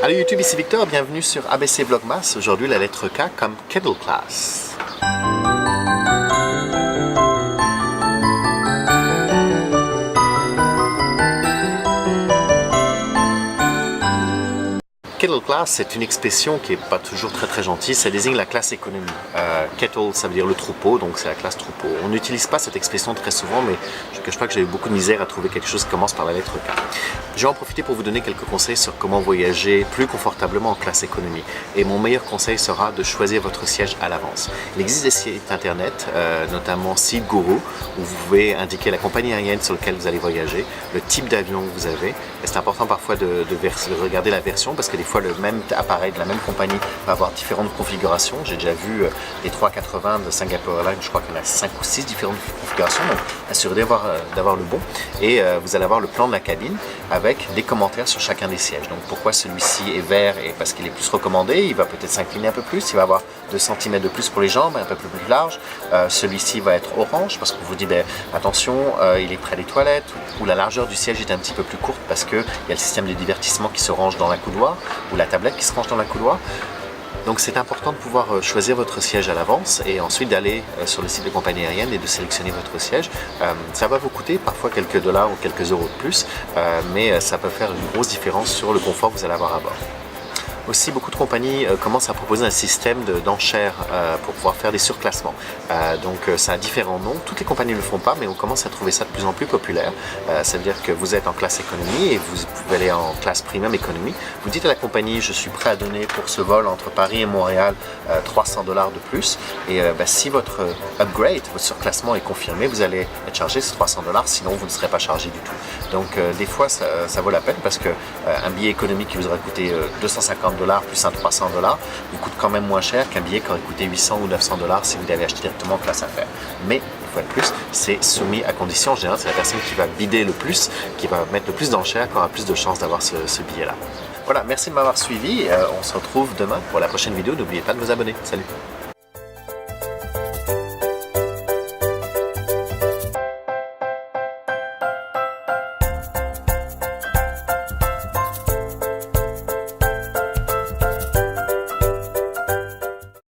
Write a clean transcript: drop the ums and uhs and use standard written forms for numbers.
Allô YouTube, ici Victor, bienvenue sur ABC Vlogmas. Aujourd'hui la lettre K comme Kettle Class. Kettle Class, c'est une expression qui n'est pas toujours très gentille, ça désigne la classe économie. Kettle, ça veut dire le troupeau, donc c'est la classe troupeau. On n'utilise pas cette expression très souvent, mais je ne cache pas que j'ai eu beaucoup de misère à trouver quelque chose qui commence par la lettre K. Je vais en profiter pour vous donner quelques conseils sur comment voyager plus confortablement en classe économie. Et mon meilleur conseil sera de choisir votre siège à l'avance. Il existe des sites internet, notamment Seat Guru, où vous pouvez indiquer la compagnie aérienne sur laquelle vous allez voyager, le type d'avion que vous avez. Et c'est important parfois de regarder la version, parce que des fois le même appareil de la même compagnie va avoir différentes configurations. J'ai déjà vu les 380 de Singapore Airlines, je crois qu'il y en a 5 ou 6 différentes configurations, donc assurez d'avoir le bon. Et vous allez avoir le plan de la cabine avec des commentaires sur chacun des sièges. Donc pourquoi celui-ci est vert, et parce qu'il est plus recommandé, il va peut-être s'incliner un peu plus, il va avoir 2 cm de plus pour les jambes, un peu plus large. Celui-ci va être orange parce qu'on vous dit attention, il est près des toilettes, ou la largeur du siège est un petit peu plus courte parce qu'il y a le système de divertissement qui se range dans la coudoir, ou la tablette qui se range dans la coudoir. Donc c'est important de pouvoir choisir votre siège à l'avance et ensuite d'aller sur le site de compagnie aérienne et de sélectionner votre siège. Ça va vous coûter parfois quelques dollars ou quelques euros de plus, mais ça peut faire une grosse différence sur le confort que vous allez avoir à bord. Aussi, beaucoup de compagnies commencent à proposer un système d'enchères pour pouvoir faire des surclassements. Donc ça a différents noms, toutes les compagnies ne le font pas, mais on commence à trouver ça de plus en plus populaire. Ça veut dire que vous êtes en classe économie et vous pouvez aller en classe premium économie. Vous dites à la compagnie, je suis prêt à donner pour ce vol entre Paris et Montréal 300 $ de plus. Et si votre upgrade, votre surclassement est confirmé, vous allez être chargé ces 300 $, sinon vous ne serez pas chargé du tout. Donc des fois ça vaut la peine parce que un billet économique qui vous aurait coûté 250 $ plus un 300 $ vous coûte quand même moins cher qu'un billet qui aurait coûté 800 ou 900 $ si vous l'avez acheté directement en classe affaires. Mais une fois de plus, c'est soumis à condition. En général, c'est la personne qui va bider le plus, qui va mettre le plus d'enchères, qui aura plus de chances d'avoir ce billet-là. Voilà, merci de m'avoir suivi. On se retrouve demain pour la prochaine vidéo. N'oubliez pas de vous abonner. Salut!